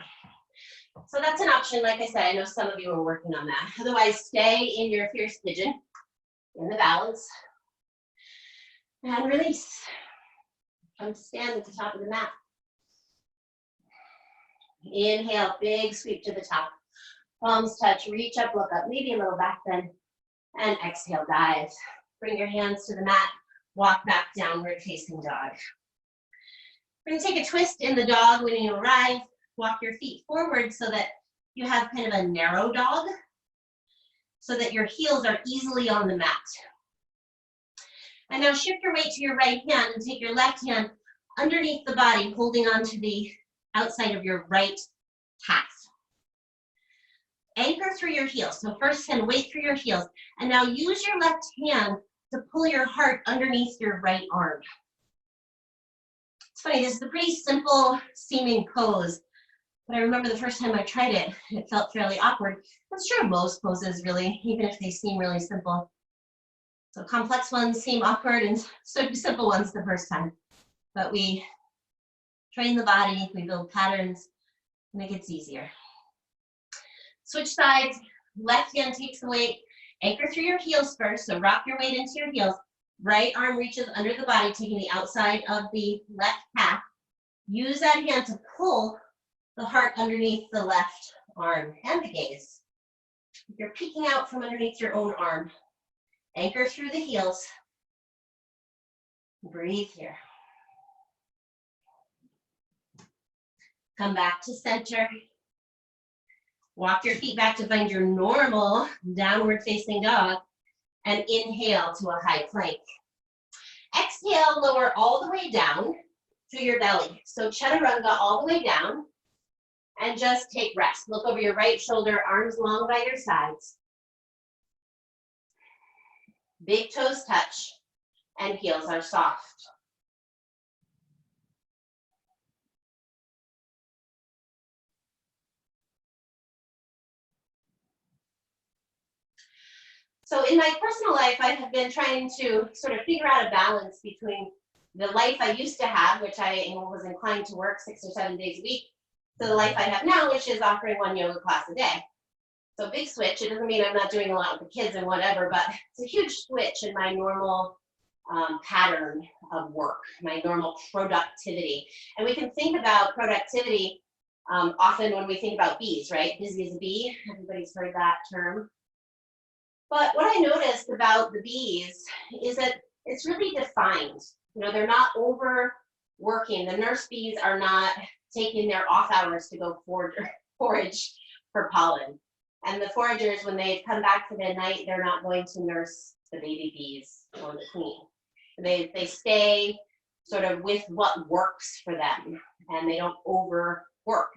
So that's an option. Like I said, I know some of you are working on that. Otherwise, stay in your fierce pigeon, in the balance, and release. Come to stand at the top of the mat. Inhale, big sweep to the top. Palms touch, reach up, look up, maybe a little back bend, and exhale, dive. Bring your hands to the mat, walk back, downward facing dog. We're gonna take a twist in the dog when you arrive. Walk your feet forward so that you have kind of a narrow dog, so that your heels are easily on the mat. And now shift your weight to your right hand and take your left hand underneath the body, holding onto the outside of your right calf. Anchor through your heels. So first send weight through your heels. And now use your left hand to pull your heart underneath your right arm. It's funny, this is a pretty simple seeming pose, but I remember the first time I tried it, it felt fairly awkward. I'm sure most poses really, even if they seem really simple. So complex ones seem awkward and so do simple ones the first time. But we train the body, we build patterns, and it gets easier. Switch sides, left hand takes the weight, anchor through your heels first, so rock your weight into your heels. Right arm reaches under the body, taking the outside of the left calf. Use that hand to pull the heart underneath the left arm and the gaze. You're peeking out from underneath your own arm. Anchor through the heels. Breathe here. Come back to center. Walk your feet back to find your normal downward facing dog and inhale to a high plank. Exhale, lower all the way down to your belly. So chaturanga all the way down and just take rest. Look over your right shoulder, arms long by your sides. Big toes touch and heels are soft. So in my personal life, I have been trying to sort of figure out a balance between the life I used to have, which I was inclined to work 6 or 7 days a week, to the life I have now, which is offering 1 yoga class a day. So big switch. It doesn't mean I'm not doing a lot with the kids and whatever, but it's a huge switch in my normal pattern of work, my normal productivity. And we can think about productivity often when we think about bees, right? Busy as a bee. Everybody's heard that term. But what I noticed about the bees is that it's really defined. You know, they're not overworking. The nurse bees are not taking their off hours to go forage for pollen. And the foragers, when they come back for the night, they're not going to nurse the baby bees or the queen. They stay sort of with what works for them, and they don't overwork.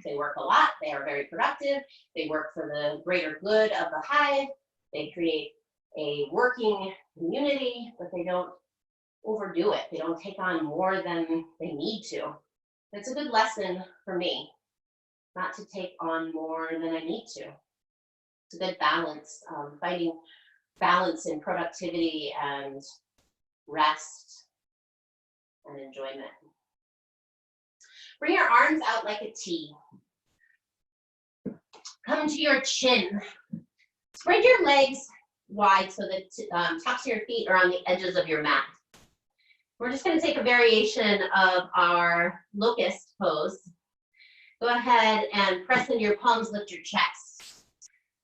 They work a lot, they are very productive, they work for the greater good of the hive, they create a working community, but they don't overdo it. They don't take on more than they need to. It's a good lesson for me, not to take on more than I need to. It's a good balance, finding balance in productivity and rest and enjoyment. Bring your arms out like a T. Come to your chin. Spread your legs wide so that tops of your feet are on the edges of your mat. We're just going to take a variation of our locust pose. Go ahead and press into your palms, lift your chest.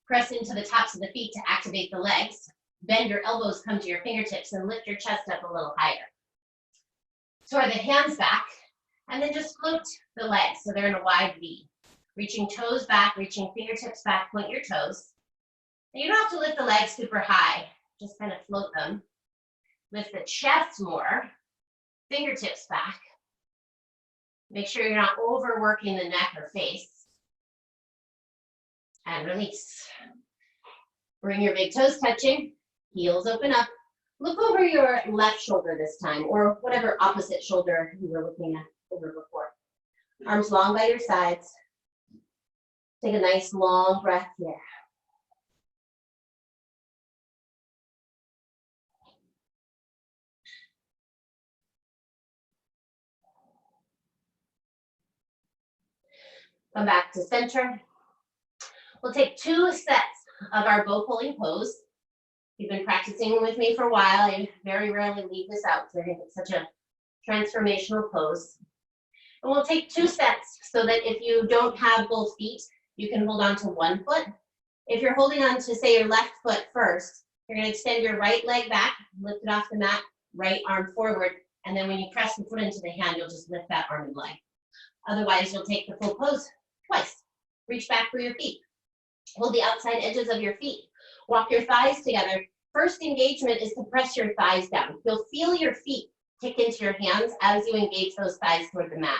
Press into the tops of the feet to activate the legs. Bend your elbows, come to your fingertips, and lift your chest up a little higher. Swirl the hands back, and then just float the legs so they're in a wide V. Reaching toes back, reaching fingertips back, point your toes. And you don't have to lift the legs super high, just kind of float them. Lift the chest more, fingertips back. Make sure you're not overworking the neck or face. And release. Bring your big toes touching, heels open up. Look over your left shoulder this time, or whatever opposite shoulder you were looking at over before. Arms long by your sides. Take a nice long breath here. Come back to center. We'll take 2 sets of our bow pulling pose. You've been practicing with me for a while. I very rarely leave this out because I think it's such a transformational pose. And we'll take 2 sets so that if you don't have both feet, you can hold on to one foot. If you're holding on to, say, your left foot first, you're going to extend your right leg back, lift it off the mat, right arm forward, and then when you press the foot into the hand, you'll just lift that arm and leg. Otherwise, you'll take the full pose twice. Reach back for your feet. Hold the outside edges of your feet. Walk your thighs together. First engagement is to press your thighs down. You'll feel your feet kick into your hands as you engage those thighs toward the mat.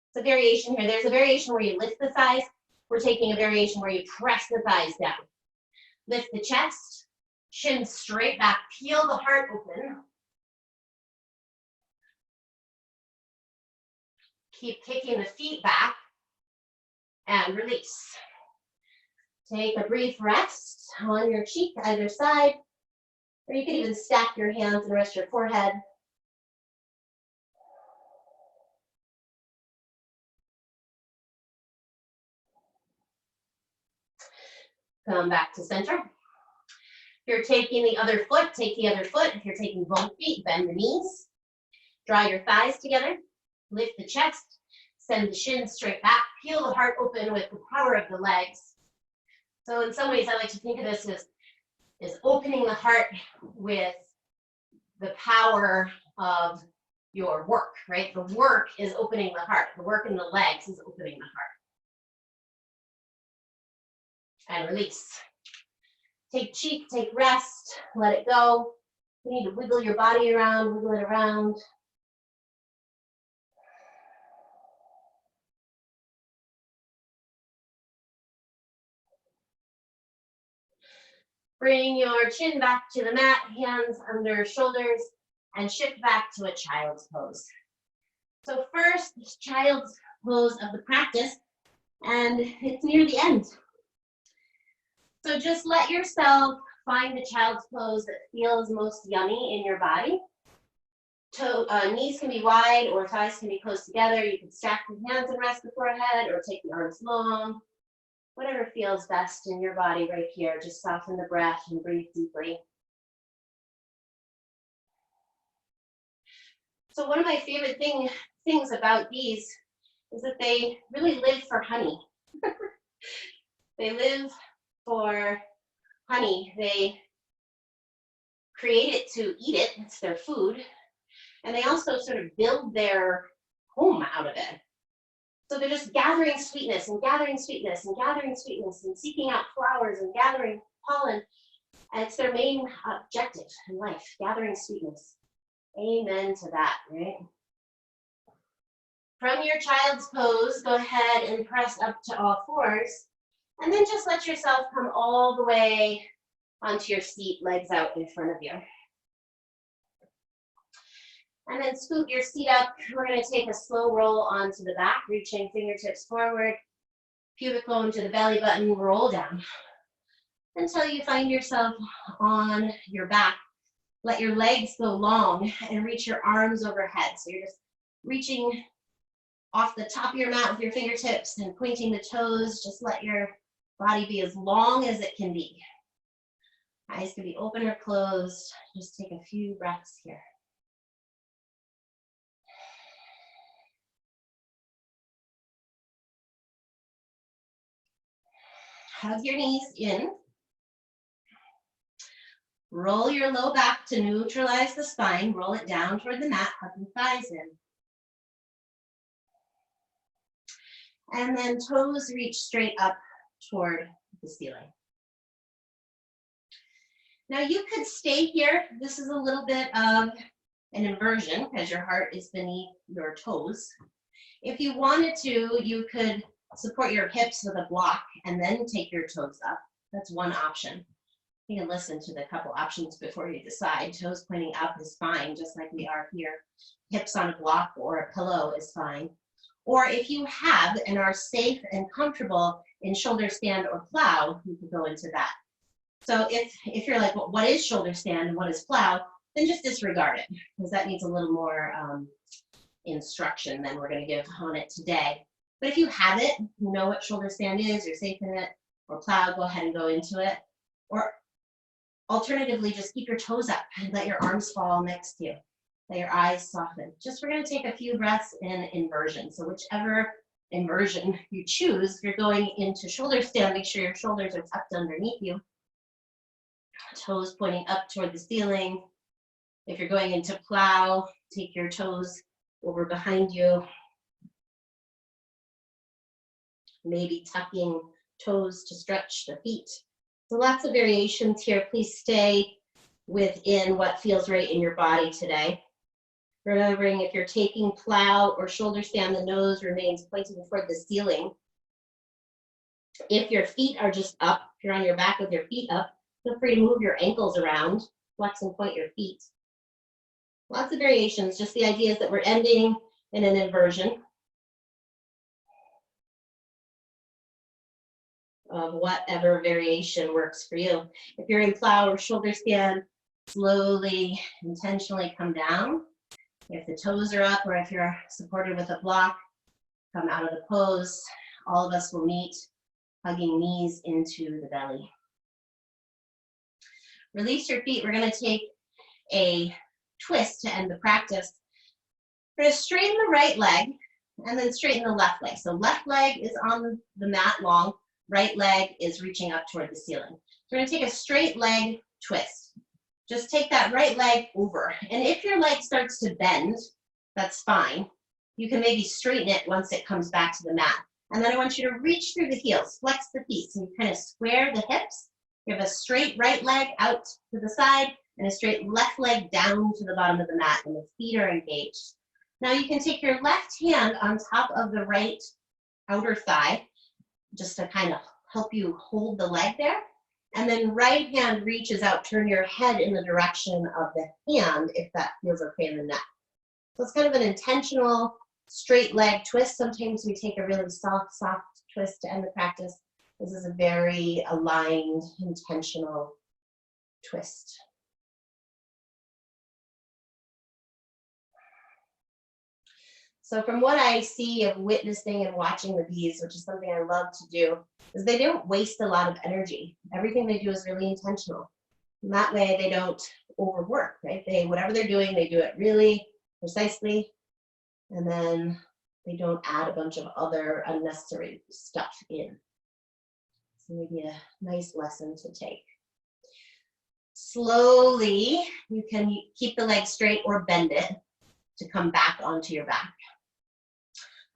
It's a variation here. There's a variation where you lift the thighs. We're taking a variation where you press the thighs down. Lift the chest, chin straight back, peel the heart open. Keep kicking the feet back and release. Take a brief rest on your cheek, either side, or you can even stack your hands and rest your forehead. Come back to center. If you're taking the other foot, take the other foot. If you're taking both feet, bend the knees. Draw your thighs together. Lift the chest. Send the shins straight back. Peel the heart open with the power of the legs. So in some ways, I like to think of this as opening the heart with the power of your work, right? The work is opening the heart. The work in the legs is opening the heart. And release. Take cheek, take rest, let it go. You need to wiggle your body around, wiggle it around. Bring your chin back to the mat, hands under shoulders, and shift back to a child's pose. So first, child's pose of the practice, and it's near the end. So just let yourself find the child's pose that feels most yummy in your body. Knees can be wide or thighs can be close together. You can stack the hands and rest the forehead or take the arms long. Whatever feels best in your body right here. Just soften the breath and breathe deeply. So one of my favorite things about these is that they really live for honey. They live for honey. They create it to eat it. It's their food. And they also sort of build their home out of it. So they're just gathering sweetness and gathering sweetness and gathering sweetness and seeking out flowers and gathering pollen. And it's their main objective in life, gathering sweetness. Amen to that, right? From your child's pose, go ahead and press up to all fours. And then just let yourself come all the way onto your seat, legs out in front of you. And then scoot your seat up. We're going to take a slow roll onto the back, reaching fingertips forward, pubic bone to the belly button, roll down until you find yourself on your back. Let your legs go long and reach your arms overhead. So you're just reaching off the top of your mat with your fingertips and pointing the toes. Just let your body be as long as it can be. Eyes can be open or closed. Just take a few breaths here. Hug your knees in. Roll your low back to neutralize the spine. Roll it down toward the mat, hug the thighs in. And then toes reach straight up toward the ceiling. Now you could stay here. This is a little bit of an inversion because your heart is beneath your toes. If you wanted to, you could support your hips with a block and then take your toes up. That's one option. You can listen to the couple options before you decide. Toes pointing up is fine, just like we are here. Hips on a block or a pillow is fine. Or if you have and are safe and comfortable in shoulder stand or plow, you can go into that. So if you're like, well, what is shoulder stand and what is plow, then just disregard it, because that needs a little more instruction than we're going to give on it today. But if you have it, you know what shoulder stand is, you're safe in it, or plow, go ahead and go into it. Or alternatively, just keep your toes up and let your arms fall next to you. Let your eyes soften. Just we're going to take a few breaths in inversion. So whichever inversion you choose, if you're going into shoulder stand, make sure your shoulders are tucked underneath you. Toes pointing up toward the ceiling. If you're going into plow, take your toes over behind you. Maybe tucking toes to stretch the feet. So lots of variations here. Please stay within what feels right in your body today. Remembering if you're taking plow or shoulder stand, the nose remains pointing toward the ceiling. If your feet are just up, if you're on your back with your feet up, feel free to move your ankles around, flex and point your feet. Lots of variations, just the idea is that we're ending in an inversion of whatever variation works for you. If you're in plow or shoulder stand, slowly, intentionally come down. If the toes are up or if you're supported with a block, come out of the pose. All of us will meet, hugging knees into the belly. Release your feet. We're going to take a twist to end the practice. We're going to straighten the right leg and then straighten the left leg. So left leg is on the mat long, right leg is reaching up toward the ceiling. So we're going to take a straight leg twist. Just take that right leg over. And if your leg starts to bend, that's fine. You can maybe straighten it once it comes back to the mat. And then I want you to reach through the heels, flex the feet. So you kind of square the hips. You have a straight right leg out to the side and a straight left leg down to the bottom of the mat, and the feet are engaged. Now you can take your left hand on top of the right outer thigh, just to kind of help you hold the leg there. And then right hand reaches out, turn your head in the direction of the hand if that feels okay in the neck. So it's kind of an intentional straight leg twist. Sometimes we take a really soft twist to end the practice. This is a very aligned, intentional twist. So from what I see of witnessing and watching the bees, which is something I love to do, is they don't waste a lot of energy. Everything they do is really intentional. And that way they don't overwork, right? Whatever they're doing, they do it really precisely. And then they don't add a bunch of other unnecessary stuff in. So maybe a nice lesson to take. Slowly, you can keep the leg straight or bend it to come back onto your back.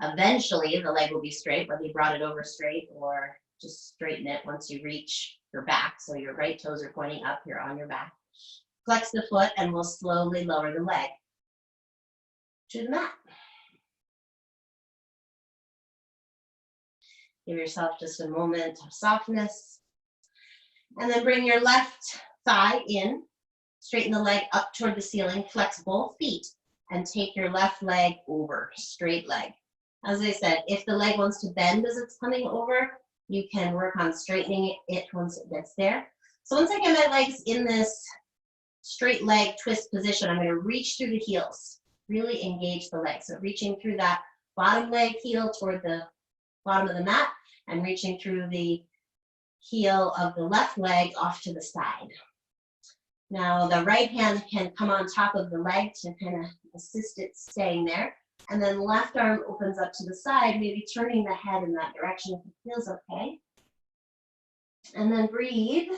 Eventually, the leg will be straight, whether you brought it over straight or just straighten it once you reach your back. So your right toes are pointing up, you're on your back. Flex the foot and we'll slowly lower the leg to the mat. Give yourself just a moment of softness. And then bring your left thigh in, straighten the leg up toward the ceiling, flex both feet, and take your left leg over, straight leg. As I said, if the leg wants to bend as it's coming over, you can work on straightening it once it gets there. So once I get my legs in this straight leg twist position, I'm going to reach through the heels, really engage the leg. So reaching through that bottom leg heel toward the bottom of the mat and reaching through the heel of the left leg off to the side. Now the right hand can come on top of the leg to kind of assist it staying there. And then left arm opens up to the side, maybe turning the head in that direction if it feels okay. And then breathe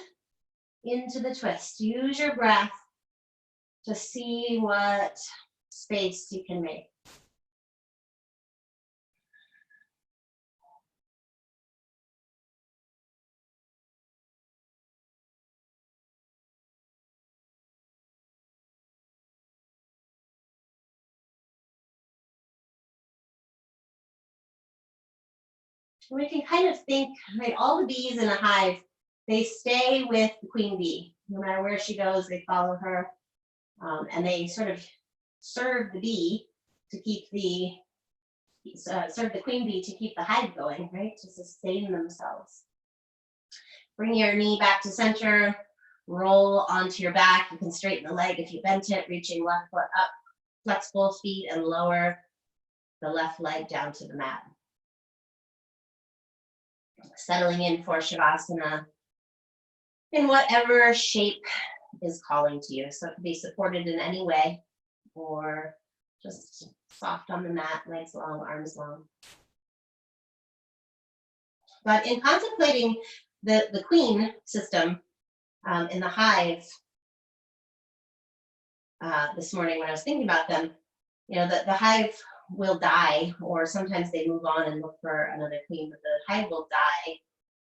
into the twist. Use your breath to see what space you can make. And we can kind of think, right, all the bees in a hive, they stay with the queen bee. No matter where she goes, they follow her. And they sort of serve the bee to keep the, serve the queen bee to keep the hive going, right, to sustain themselves. Bring your knee back to center, roll onto your back. You can straighten the leg if you bent it, reaching left foot up, flex both feet and lower the left leg down to the mat. Settling in for Shavasana in whatever shape is calling to you. So it can be supported in any way or just soft on the mat, legs long, arms long. But in contemplating the queen system in the hive this morning when I was thinking about them, you know, the hive will die, or sometimes they move on and look for another queen, but the hive will die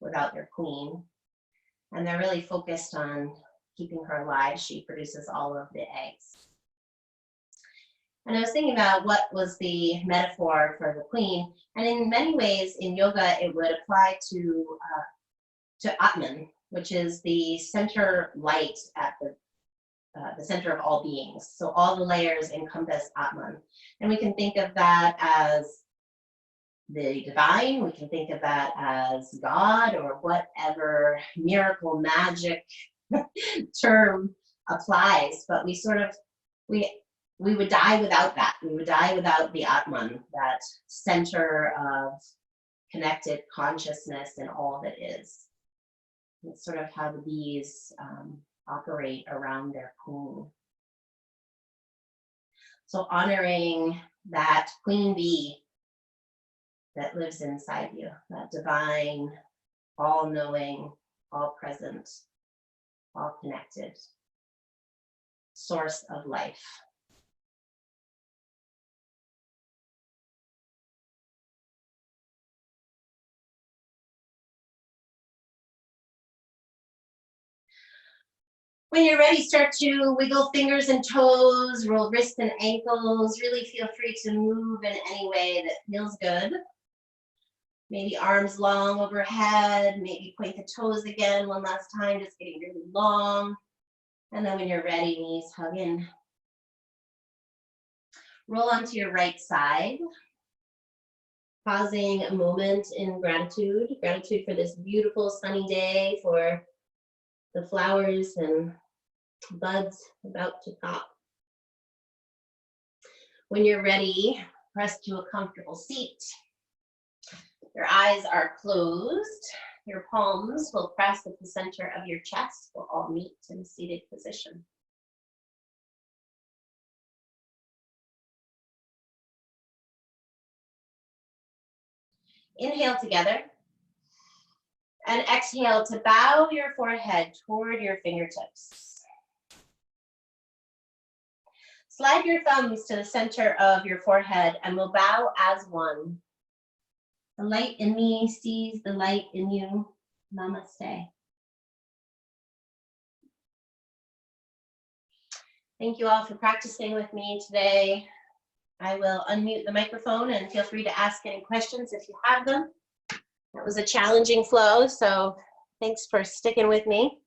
without their queen. And they're really focused on keeping her alive. She produces all of the eggs. And I was thinking about what was the metaphor for the queen. And in many ways in yoga, it would apply to Atman, which is the center light at the center of all beings. So all the layers encompass Atman. And we can think of that as the divine, we can think of that as God, or whatever miracle magic term applies, but we would die without that. We would die without the Atman, that center of connected consciousness in all that is. It's sort of how the bees operate around their queen. So honoring that queen bee that lives inside you, that divine, all-knowing, all-present, all-connected source of life. When you're ready, start to wiggle fingers and toes, roll wrists and ankles. Really feel free to move in any way that feels good. Maybe arms long overhead, maybe point the toes again one last time, just getting really long. And then when you're ready, knees hug in. Roll onto your right side. Pausing a moment in gratitude. Gratitude for this beautiful sunny day, for the flowers and buds about to pop. When you're ready, press to a comfortable seat. Your eyes are closed. Your palms will press at the center of your chest. We'll all meet in a seated position. Inhale together. And exhale to bow your forehead toward your fingertips. Slide your thumbs to the center of your forehead and we'll bow as one. The light in me sees the light in you. Namaste. Thank you all for practicing with me today. I will unmute the microphone and feel free to ask any questions if you have them. That was a challenging flow, so thanks for sticking with me.